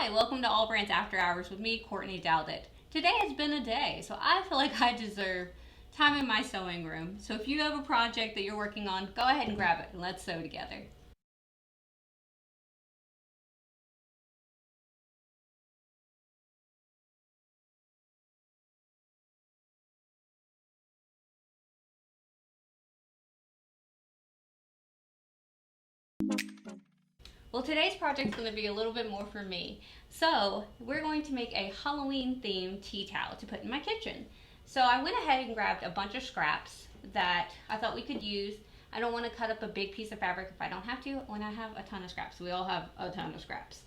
Hi, welcome to Allbrands After Hours with me, Courtney Douthat. Today has been a day, so I feel like I deserve time in my sewing room. So if you have a project that you're working on, go ahead and grab it and let's sew together. Well, today's project is going to be a little bit more for me. So we're going to make a Halloween themed tea towel to put in my kitchen. So I went ahead and grabbed a bunch of scraps that I thought we could use. I don't want to cut up a big piece of fabric if I don't have to when I have a ton of scraps. We all have a ton of scraps.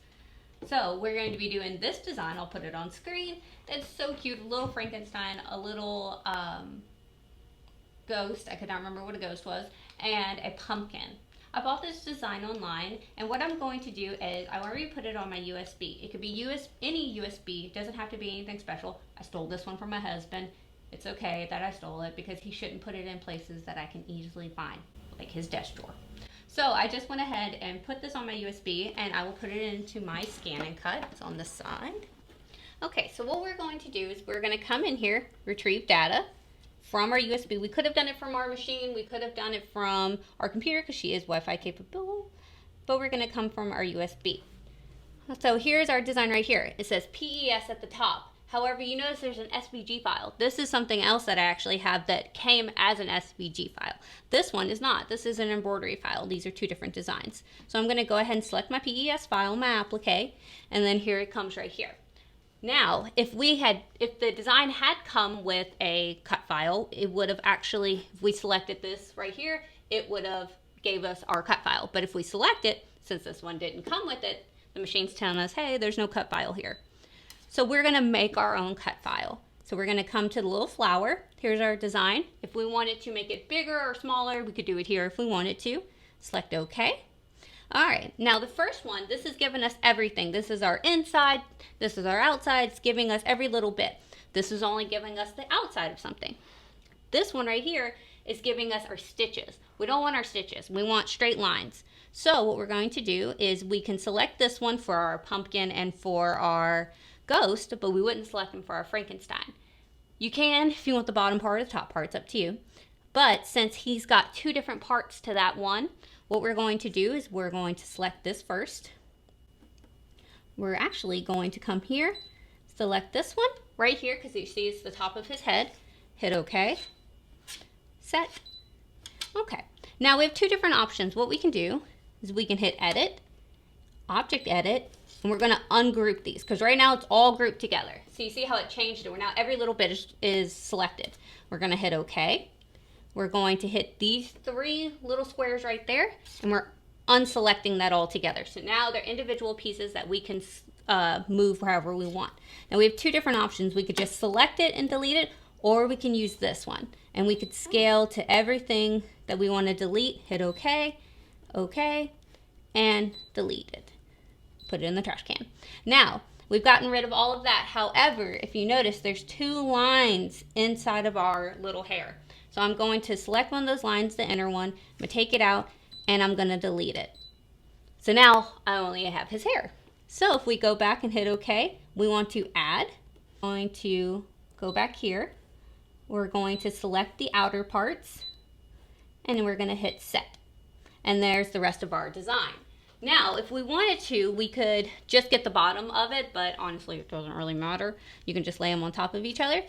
So we're going to be doing this design. I'll put it on screen. That's so cute. A little Frankenstein, a little ghost. I could not remember what a ghost was. And a pumpkin. I bought this design online, and what I'm going to do is I already put it on my USB. It could be any USB. It doesn't have to be anything special. I stole this one from my husband. It's okay that I stole it because he shouldn't put it in places that I can easily find, like his desk drawer. So I just went ahead and put this on my USB, and I will put it into my scan and cut. It's on the side. Okay, so what we're going to do is we're going to come in here, retrieve data from our USB. We could have done it from our machine. We could have done it from our computer because she is Wi-Fi capable, but we're going to come from our USB. So here's our design right here. It says PES at the top. However, you notice there's an SVG file. This is something else that I actually have that came as an SVG file. This one is not. This is an embroidery file. These are two different designs. So I'm going to go ahead and select my PES file, my appliqué, and then here it comes right here. Now, if the design had come with a cut file, it would have actually, if we selected this right here, it would have gave us our cut file. But if we select it, since this one didn't come with it, the machine's telling us, hey, there's no cut file here. So we're gonna make our own cut file. So we're gonna come to the little flower. Here's our design. If we wanted to make it bigger or smaller, we could do it here if we wanted to. Select OK. All right, now the first one, this is giving us everything. This is our inside, this is our outside. It's giving us every little bit. This is only giving us the outside of something. This one right here is giving us our stitches. We don't want our stitches, we want straight lines. So what we're going to do is we can select this one for our pumpkin and for our ghost, but we wouldn't select them for our Frankenstein. You can if you want the bottom part or the top part, it's up to you. But since he's got two different parts to that one, what we're going to do is we're going to select this first. We're actually going to come here, select this one right here because you see it's the top of his head. Hit OK. Set. Okay. Now we have two different options. What we can do is we can hit Edit, Object Edit, and we're going to ungroup these because right now it's all grouped together. So you see how it changed it where now every little bit is selected. We're going to hit OK. We're going to hit these three little squares right there, and we're unselecting that all together. So now they're individual pieces that we can move wherever we want. Now we have two different options. We could just select it and delete it, or we can use this one. And we could scale to everything that we want to delete. Hit OK, OK, and delete it. Put it in the trash can. Now, we've gotten rid of all of that. However, if you notice, there's two lines inside of our little hair. So I'm going to select one of those lines, the inner one, I'm going to take it out, and I'm going to delete it. So now I only have his hair. So if we go back and hit OK, we want to add. I'm going to go back here. We're going to select the outer parts, and then we're going to hit Set. And there's the rest of our design. Now, if we wanted to, we could just get the bottom of it, but honestly, it doesn't really matter. You can just lay them on top of each other.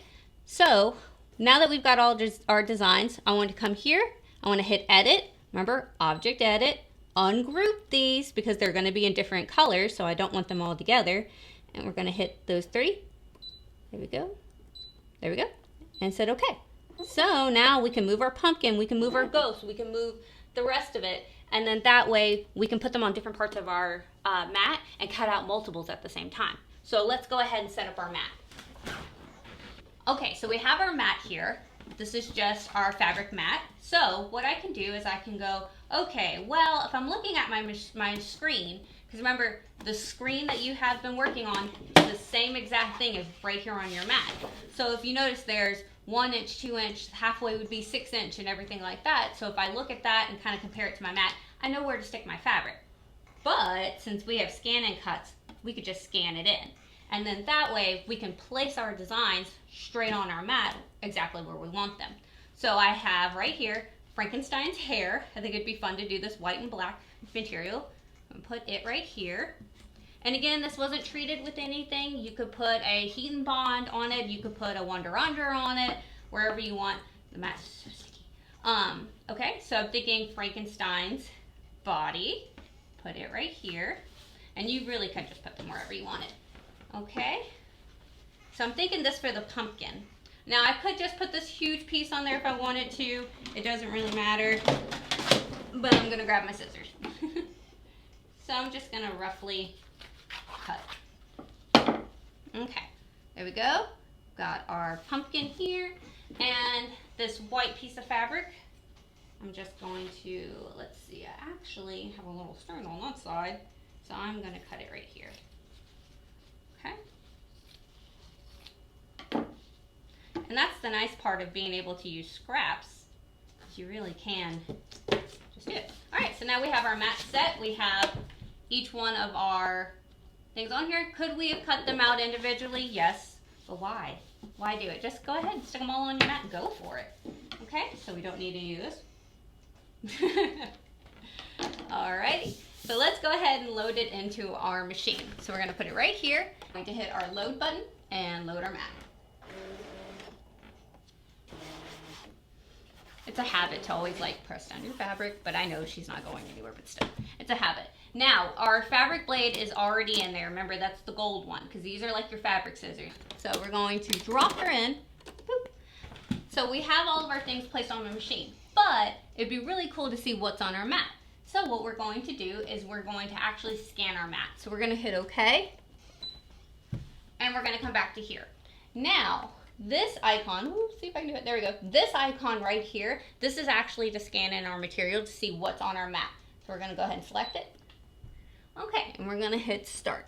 So now that we've got all our designs, I want to come here. I want to hit Edit. Remember, Object Edit. Ungroup these because they're going to be in different colors, so I don't want them all together. And we're going to hit those three. There we go. There we go. And said OK. So now we can move our pumpkin, we can move our ghost, we can move the rest of it. And then that way we can put them on different parts of our mat and cut out multiples at the same time. So let's go ahead and set up our mat. Okay, so we have our mat here. This is just our fabric mat. So what I can do is I can go, okay, well, if I'm looking at my screen, because remember, the screen that you have been working on is the same exact thing as right here on your mat. So if you notice there's 1 inch, 2 inch, halfway would be 6 inch and everything like that. So if I look at that and kind of compare it to my mat, I know where to stick my fabric. But since we have scan and cuts, we could just scan it in. And then that way we can place our designs straight on our mat exactly where we want them. So I have right here Frankenstein's hair. I think it'd be fun to do this white and black material. I'm gonna put it right here. And again, this wasn't treated with anything. You could put a heat and bond on it. You could put a Wonder Under on it, wherever you want. The mat's so sticky. Okay, so I'm thinking Frankenstein's body. Put it right here. And you really could just put them wherever you want it. Okay, so I'm thinking this for the pumpkin. Now I could just put this huge piece on there if I wanted to. It doesn't really matter, but I'm gonna grab my scissors. So I'm just gonna roughly cut. Okay, there we go. Got our pumpkin here, and this white piece of fabric. I'm just going to, let's see, I actually have a little string on that side, so I'm gonna cut it right here. Okay. And that's the nice part of being able to use scraps. You really can just do it. All right, so now we have our mat set. We have each one of our things on here. Could we have cut them out individually? Yes, but why? Why do it? Just go ahead and stick them all on your mat and go for it. Okay, so we don't need any of this. Alrighty, so let's go ahead and load it into our machine. So we're gonna put it right here. I'm going to hit our load button and load our mat. It's a habit to always like press down your fabric, but I know she's not going anywhere, but still, it's a habit. Now, our fabric blade is already in there. Remember, that's the gold one, because these are like your fabric scissors. So we're going to drop her in. Boop. So we have all of our things placed on the machine, but it'd be really cool to see what's on our mat. So what we're going to do is we're going to actually scan our mat. So we're gonna hit OK, and we're gonna come back to here. Now, this icon, see if I can do it, there we go. This icon right here, this is actually to scan in our material to see what's on our mat. So we're gonna go ahead and select it. Okay, and we're gonna hit start.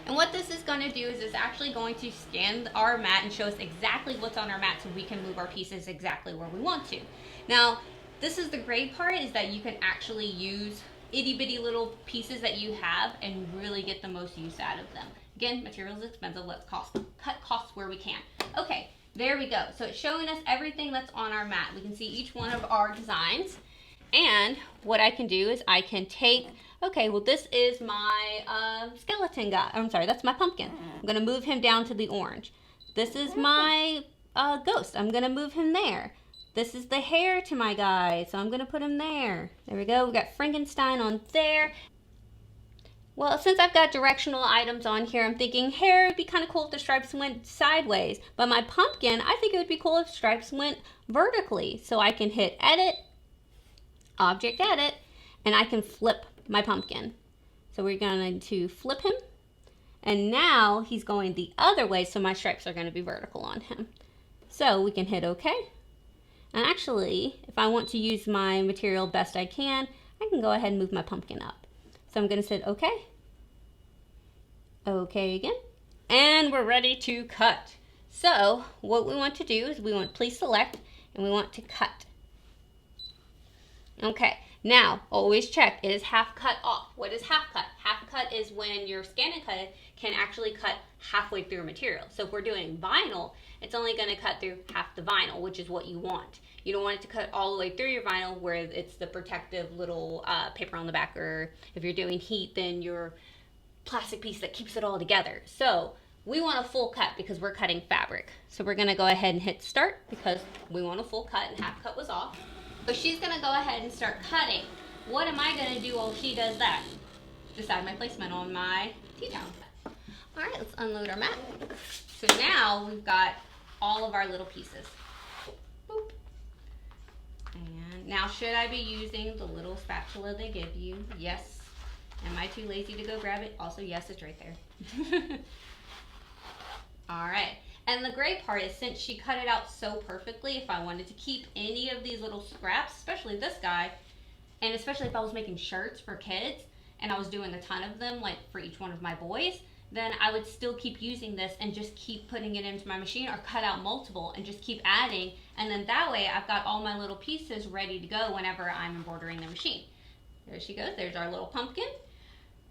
And what this is gonna do is it's actually going to scan our mat and show us exactly what's on our mat so we can move our pieces exactly where we want to. Now, this is the great part, is that you can actually use itty bitty little pieces that you have and really get the most use out of them. Again, material is expensive, let's cut costs where we can. Okay, there we go. So it's showing us everything that's on our mat. We can see each one of our designs. And what I can do is I can take, okay, well this is my skeleton guy. I'm sorry, that's my pumpkin. I'm gonna move him down to the orange. This is my ghost. I'm gonna move him there. This is the hair to my guy, so I'm gonna put him there. There we go, we got Frankenstein on there. Well, since I've got directional items on here, I'm thinking hair would be kind of cool if the stripes went sideways. But my pumpkin, I think it would be cool if stripes went vertically. So I can hit edit, object edit, and I can flip my pumpkin. So we're going to flip him. And now he's going the other way, so my stripes are going to be vertical on him. So we can hit OK. And actually, if I want to use my material best I can go ahead and move my pumpkin up. So I'm going to say OK. OK again. And we're ready to cut. So what we want to do is we want to please select and we want to cut. Okay, now always check, is half cut off? What is half cut? Half cut is when your scan and cut can actually cut halfway through a material. So if we're doing vinyl, it's only going to cut through half the vinyl, which is what you want. You don't want it to cut all the way through your vinyl where it's the protective little paper on the back, or if you're doing heat, then your plastic piece that keeps it all together. So we want a full cut because we're cutting fabric. So we're going to go ahead and hit start because we want a full cut and half cut was off. So she's going to go ahead and start cutting. What am I going to do while she does that? Decide my placement on my tea towel. All right, let's unload our mat. So now we've got all of our little pieces. Boop. And now should I be using the little spatula they give you? Yes. Am I too lazy to go grab it? Also, yes, it's right there. All right. And the great part is, since she cut it out so perfectly, if I wanted to keep any of these little scraps, especially this guy, and especially if I was making shirts for kids and I was doing a ton of them, like for each one of my boys, then I would still keep using this and just keep putting it into my machine, or cut out multiple and just keep adding. And then that way I've got all my little pieces ready to go whenever I'm embroidering the machine. There she goes. There's our little pumpkin.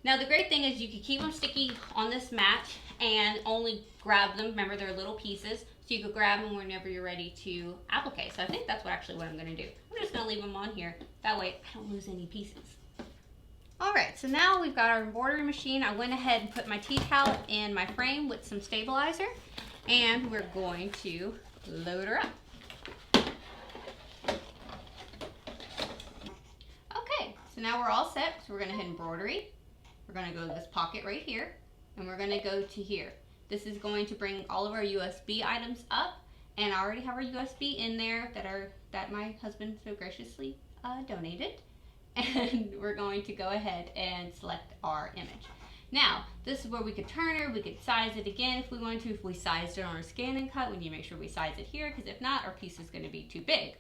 Now the great thing is you can keep them sticky on this mat and only grab them. Remember, they're little pieces, so you could grab them whenever you're ready to applique. So I think that's what I'm going to do. I'm just going to leave them on here. That way I don't lose any pieces. Alright, so now we've got our embroidery machine. I went ahead and put my tea towel in my frame with some stabilizer, and we're going to load her up. Okay, so now we're all set. So we're going to hit embroidery. We're going to go to this pocket right here, and we're going to go to here. This is going to bring all of our USB items up, and I already have our USB in there that my husband so graciously donated. And we're going to go ahead and select our image. Now, this is where we could turn her, we could size it again if we wanted to. If we sized it on our scan and cut, we need to make sure we size it here, because if not, our piece is going to be too big.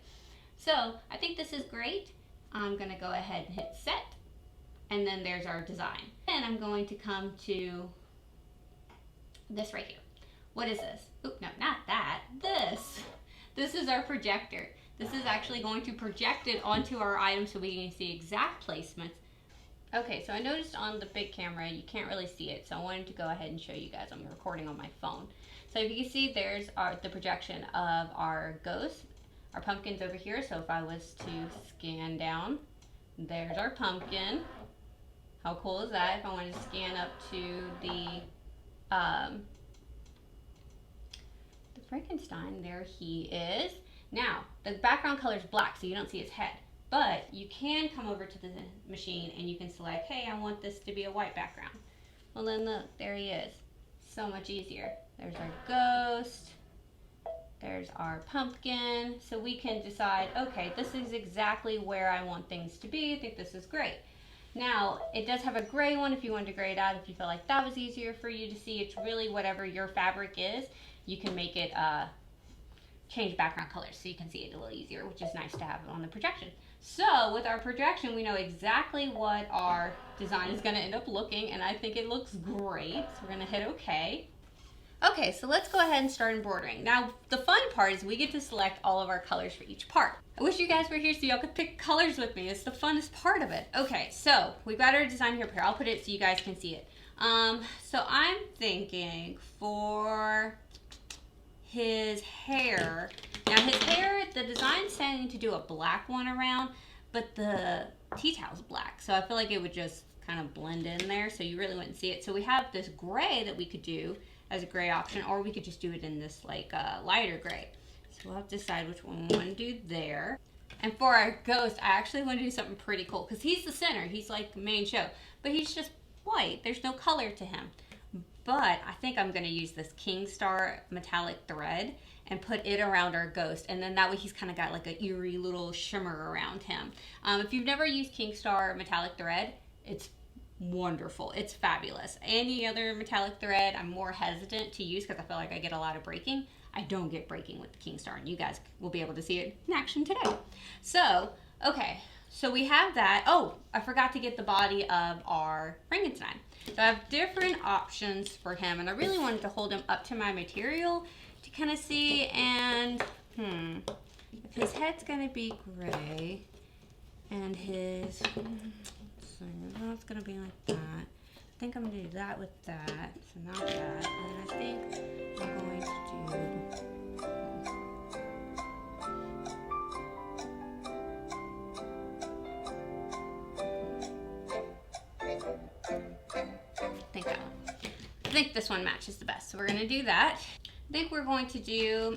So I think this is great. I'm going to go ahead and hit set, and then there's our design. And I'm going to come to this right here. What is this? Oop, no, not that. This is our projector. This is actually going to project it onto our item so we can see exact placements. Okay, so I noticed on the big camera you can't really see it, so I wanted to go ahead and show you guys. I'm recording on my phone. So if you can see, there's the projection of our ghost. Our pumpkin's over here, so if I was to scan down, there's our pumpkin. How cool is that? If I wanted to scan up to the Frankenstein, there he is. Now, the background color is black, so you don't see his head. But you can come over to the machine and you can select, hey, I want this to be a white background. Well, then look, there he is. So much easier. There's our ghost. There's our pumpkin. So we can decide, okay, this is exactly where I want things to be. I think this is great. Now, it does have a gray one if you wanted to gray it out. If you felt like that was easier for you to see, it's really whatever your fabric is. You can make it change background colors so you can see it a little easier, which is nice to have on the projection. So with our projection, we know exactly what our design is going to end up looking, and I think it looks great. So we're going to hit OK. Okay, so let's go ahead and start embroidering. Now, the fun part is we get to select all of our colors for each part. I wish you guys were here so y'all could pick colors with me. It's the funnest part of it. Okay, so we've got our design here. I'll put it so you guys can see it. So I'm thinking for his hair. Now his hair, the design's saying to do a black one around, but the tea towel's black. So I feel like it would just kind of blend in there, so you really wouldn't see it. So we have this gray that we could do as a gray option, or we could just do it in this like lighter gray. So we'll have to decide which one we want to do there. And for our ghost, I actually want to do something pretty cool, because he's the center. He's like the main show, but he's just white. There's no color to him. But I think I'm going to use this King Star metallic thread and put it around our ghost. And then that way he's kind of got like an eerie little shimmer around him. If you've never used King Star metallic thread, it's wonderful. It's fabulous. Any other metallic thread, I'm more hesitant to use because I feel like I get a lot of breaking. I don't get breaking with the King Star, and you guys will be able to see it in action today. So, okay. So we have that. Oh, I forgot to get the body of our Frankenstein. So I have different options for him, and I really wanted to hold him up to my material to kind of see, and if his head's going to be gray, and his, so it's going to be like that. I think I'm going to do that with that, so not that, and I think I'm going to do, I think this one matches the best, so we're going to do that. I think we're going to do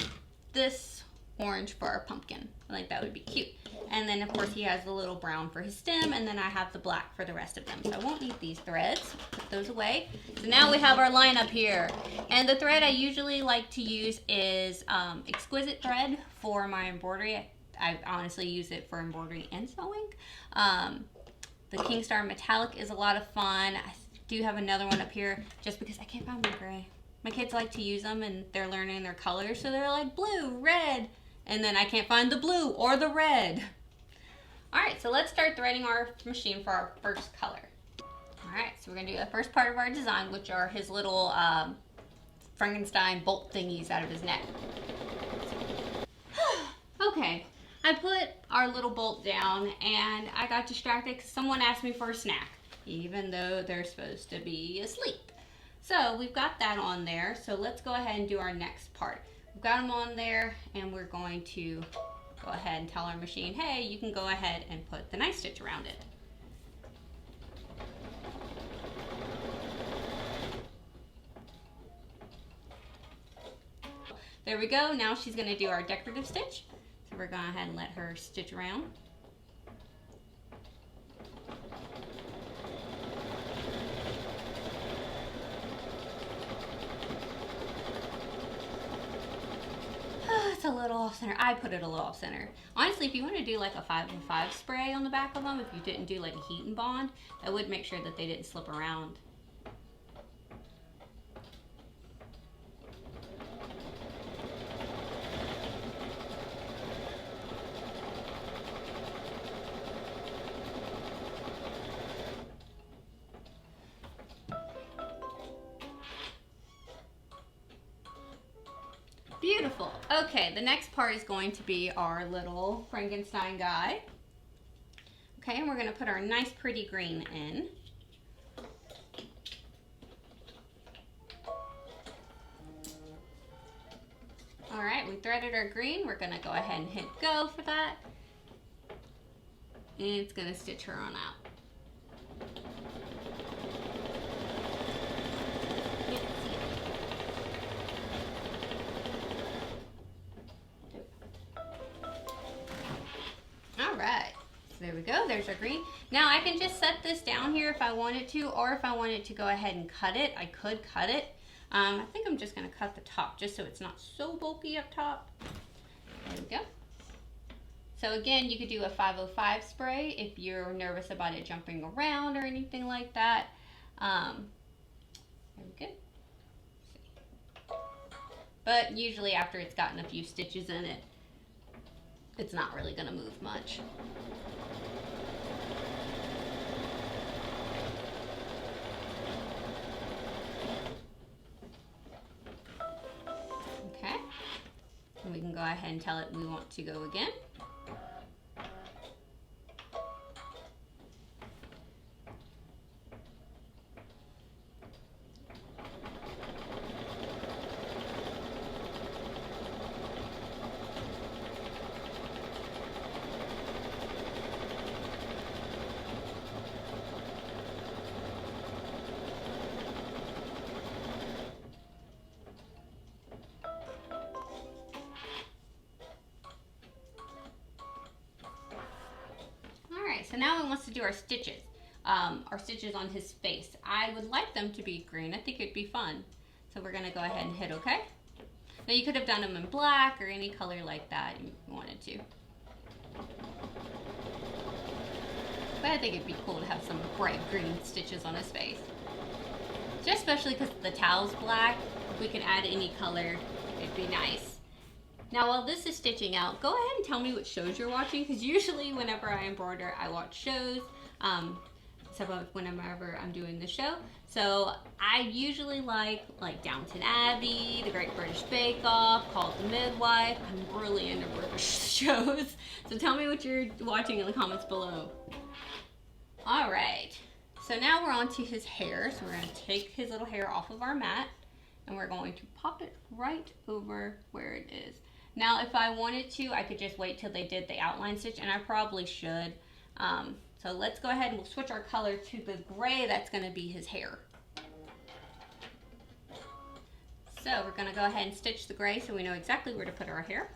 this orange for our pumpkin. I think that would be cute. And then, of course, he has the little brown for his stem, and then I have the black for the rest of them. So I won't need these threads. Put those away. So now we have our lineup here. And the thread I usually like to use is exquisite thread for my embroidery. I honestly use it for embroidery and sewing. The King Star metallic is a lot of fun. I do have another one up here just because I can't find my gray. My kids like to use them, and they're learning their colors, so they're like blue, red, and then I can't find the blue or the red. Alright, so let's start threading our machine for our first color. Alright, so we're going to do the first part of our design, which are his little Frankenstein bolt thingies out of his neck. Okay, I put our little bolt down and I got distracted because someone asked me for a snack, even though they're supposed to be asleep. So we've got that on there. So let's go ahead and do our next part. We've got them on there and we're going to go ahead and tell our machine, hey, you can go ahead and put the knife stitch around it. There we go. Now she's going to do our decorative stitch. So we're going to go ahead and let her stitch around. It's a little off center. I put it a little off center. Honestly, if you want to do like a 505 spray on the back of them, if you didn't do like a heat and bond, that would make sure that they didn't slip around. Beautiful. Okay, the next part is going to be our little Frankenstein guy. Okay, and we're going to put our nice pretty green in. All right, we threaded our green. We're going to go ahead and hit go for that. And it's going to stitch her on out. There we go, there's our green. Now I can just set this down here if I wanted to, or if I wanted to go ahead and cut it, I could cut it. I think I'm just gonna cut the top just so it's not so bulky up top. There we go. So again, you could do a 505 spray if you're nervous about it jumping around or anything like that. There we go. But usually after it's gotten a few stitches in it, it's not really gonna move much. Okay, and we can go ahead and tell it we want to go again. So now it wants to do our stitches on his face. I would like them to be green. I think it'd be fun. So we're gonna go ahead and hit OK. Now you could have done them in black or any color like that you wanted to. But I think it'd be cool to have some bright green stitches on his face. Just especially because the towel's black. If we could add any color, it'd be nice. Now while this is stitching out, go ahead and tell me what shows you're watching, because usually whenever I embroider, I watch shows, whenever I'm doing the show. So I usually like Downton Abbey, The Great British Bake Off, Called the Midwife. I'm really into British shows. So tell me what you're watching in the comments below. All right, so now we're on to his hair. So we're gonna take his little hair off of our mat and we're going to pop it right over where it is. Now, if I wanted to, I could just wait till they did the outline stitch, and I probably should. So let's go ahead and we'll switch our color to the gray that's going to be his hair. So we're going to go ahead and stitch the gray so we know exactly where to put our hair.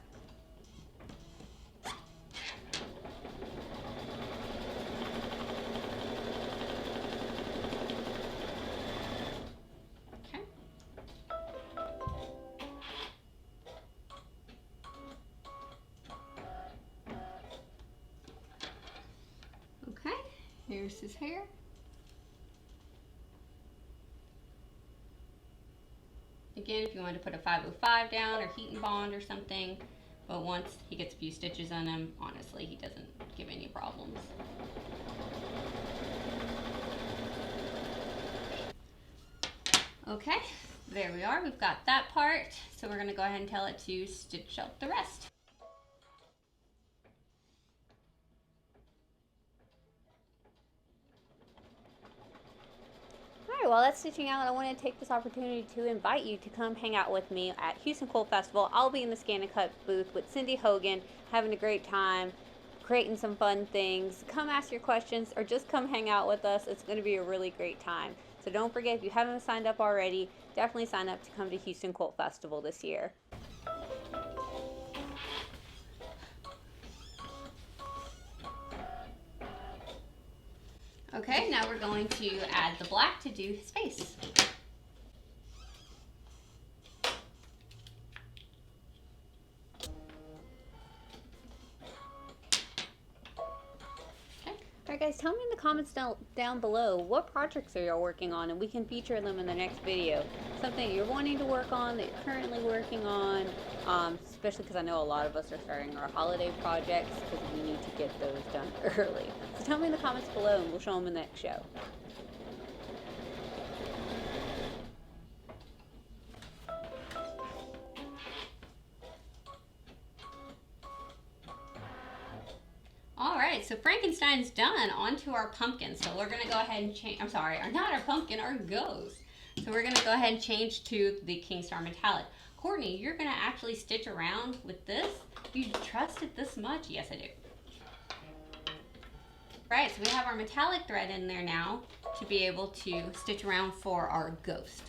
Here's his hair. Again, if you want to put a 505 down or heat and bond or something, but once he gets a few stitches on him, honestly, he doesn't give any problems. Okay, there we are. We've got that part. So we're going to go ahead and tell it to stitch up the rest. Alright, while that's stitching out, I want to take this opportunity to invite you to come hang out with me at Houston Coal Festival. I'll be in the Scan and Cut booth with Cindy Hogan, having a great time, creating some fun things. Come ask your questions or just come hang out with us. It's going to be a really great time. So don't forget, if you haven't signed up already, definitely sign up to come to Houston Coal Festival this year. Okay, now we're going to add the black to do his face. Alright guys, tell me in the comments down below what projects are you working on, and we can feature them in the next video. Something you're wanting to work on, that you're currently working on, especially because I know a lot of us are starting our holiday projects because we need to get those done early. So tell me in the comments below and we'll show them in the next show. Alright, so Frankenstein's done. On to our pumpkin. So we're going to go ahead and change, I'm sorry, not our pumpkin, our ghost. So we're going to go ahead and change to the King Star Metallic. Courtney, you're going to actually stitch around with this? You trust it this much? Yes, I do. Right, so we have our metallic thread in there now to be able to stitch around for our ghost.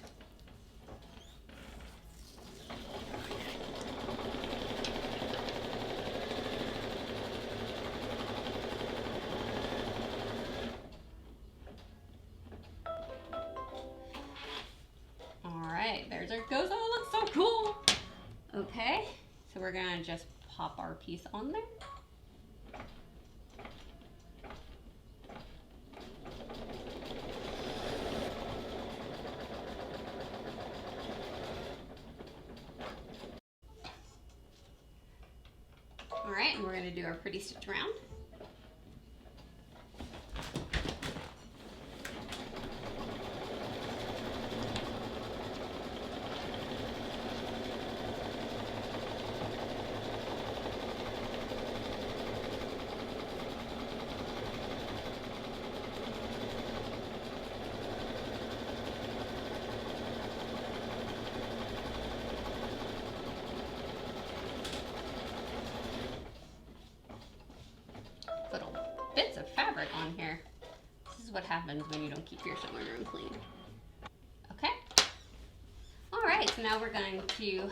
There's our ghost. Oh, it looks so cool. Okay, so we're gonna just pop our piece on there. All right, and we're gonna do our pretty stitch around. Little bits of fabric on here. This is what happens when you don't keep your sewing room clean. Okay. Alright, so now we're going to,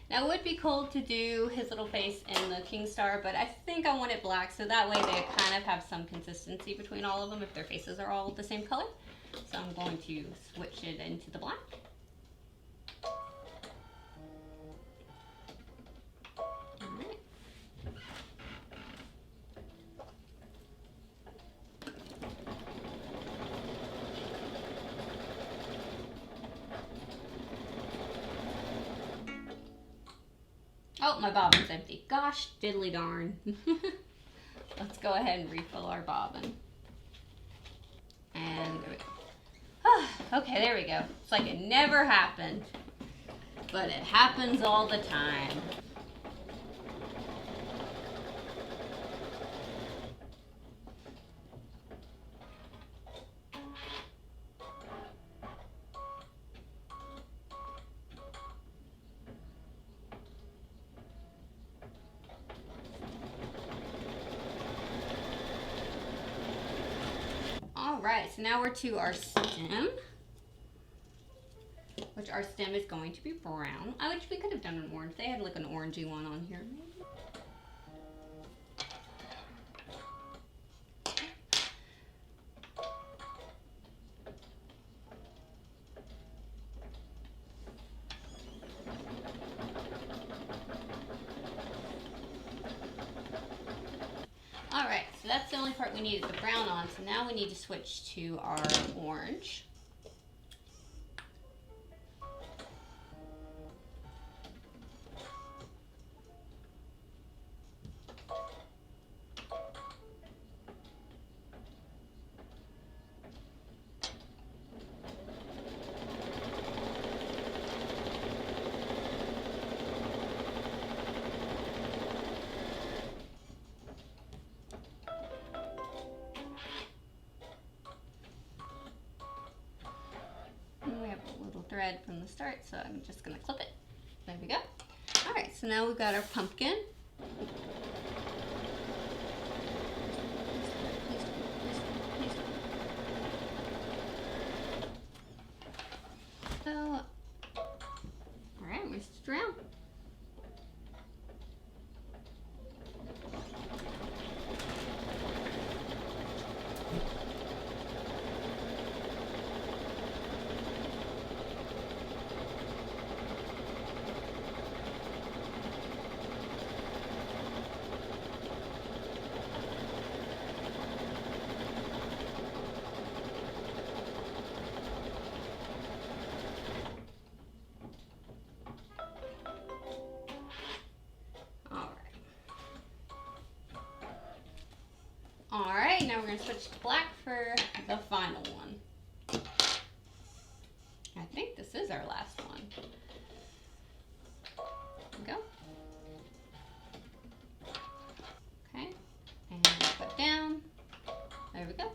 now it would be cool to do his little face in the King Star, but I think I want it black so that way they kind of have some consistency between all of them if their faces are all the same color. So I'm going to switch it into the black. Oh, my bobbin's empty. Gosh, diddly darn. Let's go ahead and refill our bobbin. And there we go. Oh, okay, there we go. It's like it never happened. But it happens all the time. Alright, so now we're to our stem, which our stem is going to be brown. I wish we could have done an orange. They had like an orangey one on here. Alright, so that's the only part we needed the brown on, so now we need to switch to our orange. thread from the start, so I'm just gonna clip it. There we go. All right, so now we've got our pumpkin. So, all right, we're just around. Alright, now we're going to switch to black for the final one. I think this is our last one. There we go. Okay, and put down. There we go.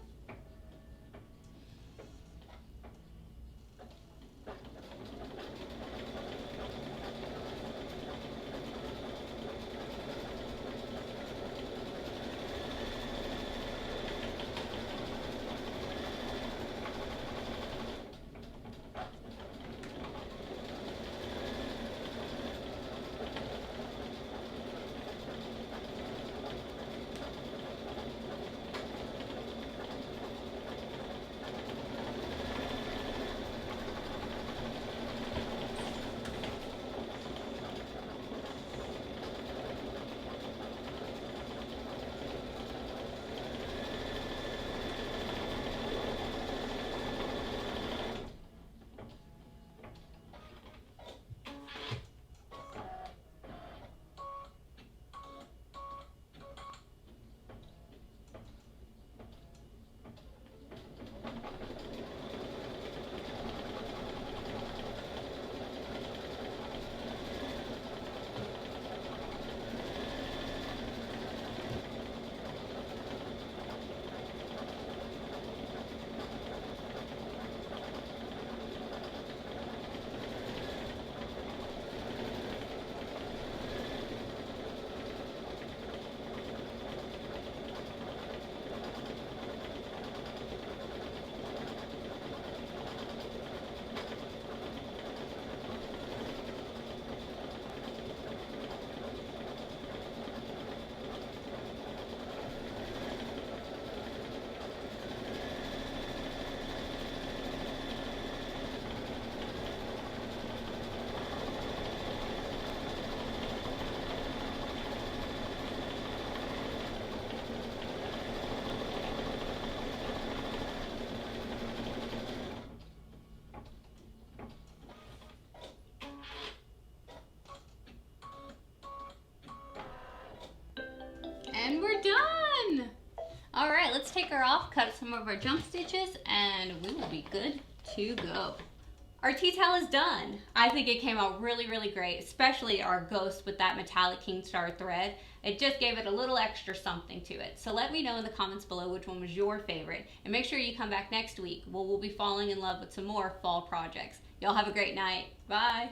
And we're done! Alright, let's take her off, cut some of our jump stitches, and we will be good to go. Our tea towel is done. I think it came out really, really great, especially our ghost with that metallic King Star thread. It just gave it a little extra something to it. So let me know in the comments below which one was your favorite. And make sure you come back next week where we'll be falling in love with some more fall projects. Y'all have a great night. Bye!